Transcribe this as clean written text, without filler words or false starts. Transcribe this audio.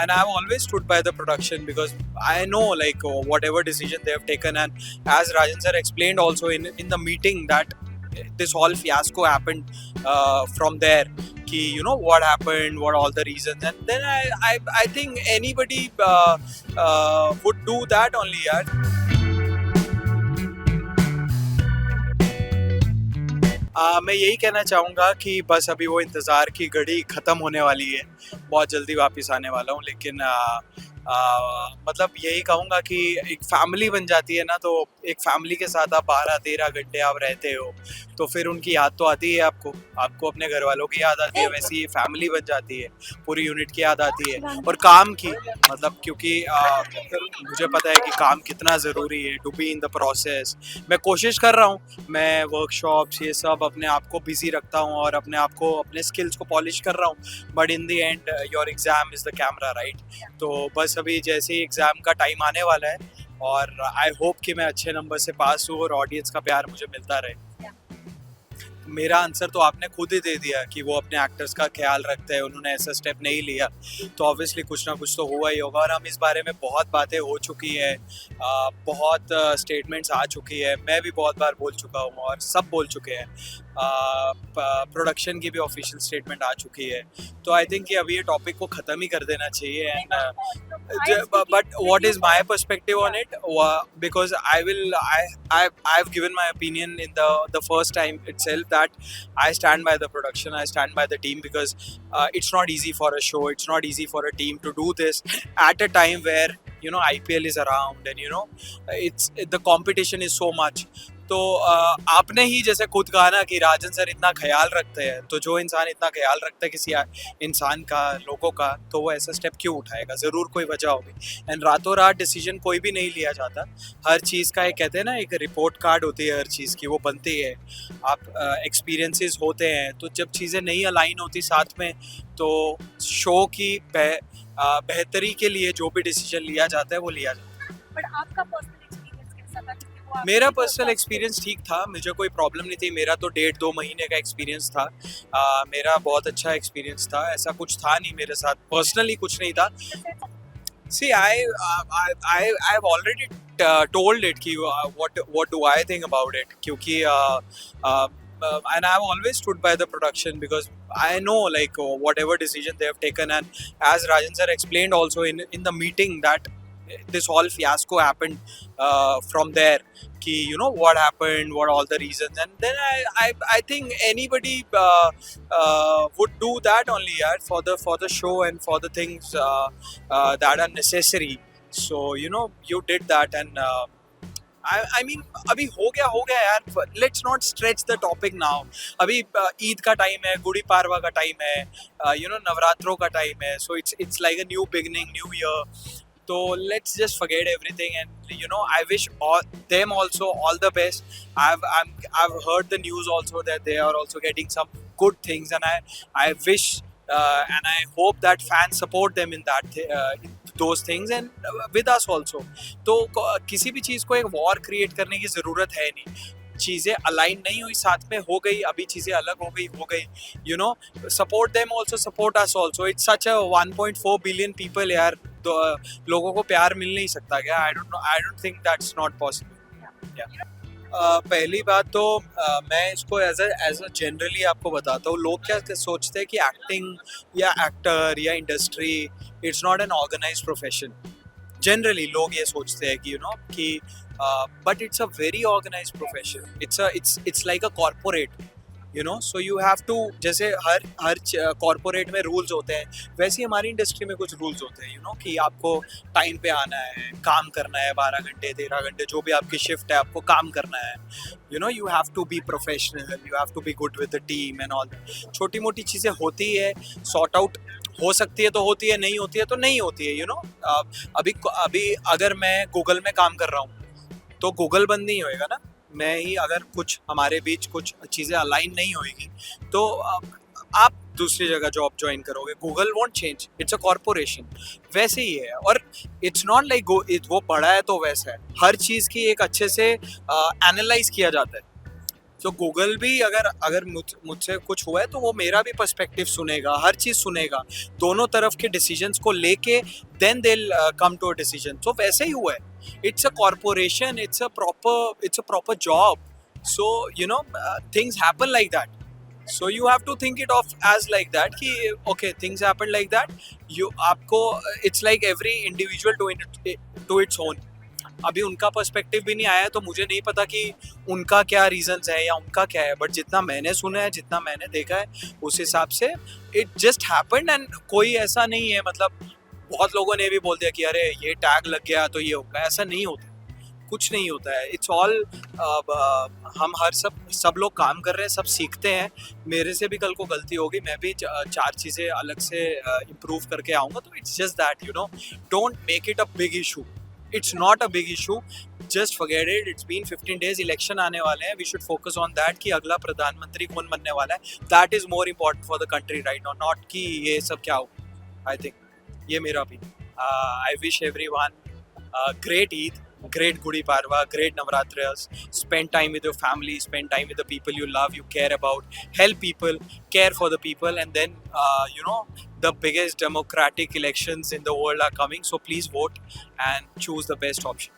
and I've always stood by the production because I know like whatever decision they have taken, and as Rajan sir explained also in the meeting that this whole fiasco happened from there. Ki, you know what happened, what all the reasons, and then I think anybody would do that only, yaar. मैं यही कहना चाहूँगा कि बस अभी वो इंतज़ार की घड़ी ख़त्म होने वाली है, बहुत जल्दी वापस आने वाला हूँ, लेकिन मतलब यही कहूँगा कि एक फैमिली बन जाती है ना, तो एक फैमिली के साथ आप 12-13 घंटे आप रहते हो, तो फिर उनकी याद तो आती है आपको अपने घर वालों की याद आती है, वैसे ही फैमिली बन जाती है, पूरी यूनिट की याद आती है और काम की, मतलब क्योंकि मुझे पता है कि काम कितना ज़रूरी है to be in the process. मैं कोशिश कर रहा हूँ, मैं वर्कशॉप्स ये सब अपने आप को बिजी रखता हूँ और अपने आप को अपने स्किल्स को पॉलिश कर रहा हूँ, but in the end your exam is the camera, right? तो बस अभी जैसे ही एग्ज़ाम का टाइम आने वाला है और आई होप कि मैं अच्छे नंबर से पास हूँ और ऑडियंस का प्यार मुझे मिलता रहे। मेरा आंसर तो आपने खुद ही दे दिया कि वो अपने एक्टर्स का ख्याल रखते हैं, उन्होंने ऐसा स्टेप नहीं लिया, तो ऑब्वियसली कुछ ना कुछ तो हुआ ही होगा और हम इस बारे में बहुत बातें हो चुकी है, बहुत स्टेटमेंट्स आ चुकी है, मैं भी बहुत बार बोल चुका हूँ और सब बोल चुके हैं, प्रोडक्शन की भी ऑफिशियल स्टेटमेंट आ चुकी है, तो आई थिंक कि अभी ये टॉपिक को ख़त्म ही कर देना चाहिए। And but what is my perspective on it, because I've given my opinion in the first time itself that I stand by the production, I stand by the team, because it's not easy for a show, it's not easy for a team to do this at a time where you know IPL is around and you know it's the competition is so much. तो आपने ही जैसे खुद कहा ना कि राजन sir इतना ख्याल रखते हैं, तो जो इंसान इतना ख्याल रखता है किसी इंसान का, लोगों का, तो वो ऐसा स्टेप क्यों उठाएगा? ज़रूर कोई वजह होगी। एंड रातों रात डिसीजन कोई भी नहीं लिया जाता, हर चीज़ का एक कहते हैं ना एक रिपोर्ट कार्ड होती है हर चीज़ की, वो बनती है, आप एक्सपीरियंसेस होते हैं, तो जब चीज़ें नहीं अलाइन होती साथ में, तो शो की बेहतरी के लिए जो भी डिसीजन लिया जाता है वो लिया जाता है। बट आपका पर्सनल एक्सपीरियंस कैसा था? मेरा पर्सनल एक्सपीरियंस ठीक था, मुझे कोई प्रॉब्लम नहीं थी, मेरा तो 1.5-2 महीने का एक्सपीरियंस था, मेरा बहुत अच्छा एक्सपीरियंस था, ऐसा कुछ था नहीं मेरे साथ, पर्सनली कुछ नहीं था। See, I've already told it कि what do I think about it, क्योंकि and I've always stood by the production because I know like whatever decision they have taken, and as Rajan sir explained also in the meeting that this whole fiasco happened from there, ki you know what happened, what all the reasons, and then I think anybody would do that only, yaar, for the show and for the things that are necessary. So you know you did that, and I mean अभी हो गया यार, let's not stretch the topic now. अभी ईद का time है, गुड़ी पाड़वा का time है, you no नवरात्रों का टाइम है, so it's like a new beginning, new year, so let's just forget everything, and you know I wish them also all the best. I've heard the news also that they are also getting some good things, and I wish and I hope that fans support them in that in those things, and with us also. तो किसी भी चीज़ को एक war create करने की ज़रूरत है नहीं, चीज़ें अलाइन नहीं हुई, साथ में हो गई, अभी चीज़ें अलग हो गई, you know support them also, support us also, it's such a 1.4 billion people यार, तो लोगों को प्यार मिल नहीं सकता क्या? I don't think that's not possible. पहली बात तो मैं इसको एज अ जनरली आपको बताता हूँ, लोग क्या सोचते हैं कि एक्टिंग या एक्टर या industry it's not an organised profession. Generally लोग ये सोचते हैं कि यू नो कि but it's a very organised profession, it's like a corporate, you know, so you have to, जैसे हर कॉर्पोरेट में रूल्स होते हैं, वैसे ही हमारी इंडस्ट्री में कुछ रूल्स होते हैं, यू नो, कि आपको टाइम पे आना है, काम करना है, 12 घंटे 13 घंटे जो भी आपकी शिफ्ट है, आपको काम करना है, you know, you have to be professional, you have to be good with the team and all. छोटी मोटी चीज़ें होती है, सॉर्ट आउट हो सकती है तो होती है, नहीं होती है तो नहीं होती है, यू नो। अभी अगर मैं गूगल में काम कर रहा हूँ तो गूगल बंद नहीं होएगा ना, मैं ही अगर कुछ हमारे बीच कुछ चीज़ें अलाइन नहीं होएगी तो आप दूसरी जगह जॉब ज्वाइन करोगे, Google want change, it's a corporation, वैसे ही है। और इट्स नॉट लाइक वो बड़ा है तो वैसा है, हर चीज़ की एक अच्छे से एनालाइज किया जाता है, तो गूगल भी अगर अगर मुझसे कुछ हुआ है तो वो मेरा भी पर्सपेक्टिव सुनेगा, हर चीज़ सुनेगा, दोनों तरफ के डिसीजंस को लेके then they come to a decision. तो वैसे ही हुआ है। It's a corporation, it's a proper job, so you know things happen like that. So you have to think it off as like that कि okay things happen like that, you आपको it's like every individual to its own। अभी उनका perspective भी नहीं आया है तो मुझे नहीं पता कि उनका क्या रीजंस है या उनका क्या है, बट जितना मैंने सुना है, जितना मैंने देखा है, उस हिसाब से इट जस्ट हैपेंड। एंड कोई ऐसा नहीं है, मतलब बहुत लोगों ने भी बोल दिया कि अरे ये टैग लग गया तो ये होगा, ऐसा नहीं होता, कुछ नहीं होता है। इट्स ऑल हम हर सब लोग काम कर रहे हैं, सब सीखते हैं। मेरे से भी कल को गलती होगी, मैं भी चार चीज़ें अलग से इम्प्रूव करके आऊँगा। तो it's just that, you know, don't make it a big issue. It's not a big issue, just forget it. It's been 15 days, election आने वाले हैं, we should focus on that कि अगला प्रधानमंत्री कौन बनने वाला है। That is more important for the country right now, not कि ये सब क्या होगा। आई थिंक ये मेरा भी। I wish everyone great Eid, great Gudi Parva, great Navratras. Spend time with your family, spend time with the people you love, you care about. Help people, care for the people, and then you know, the biggest democratic elections in the world are coming. So please vote and choose the best option.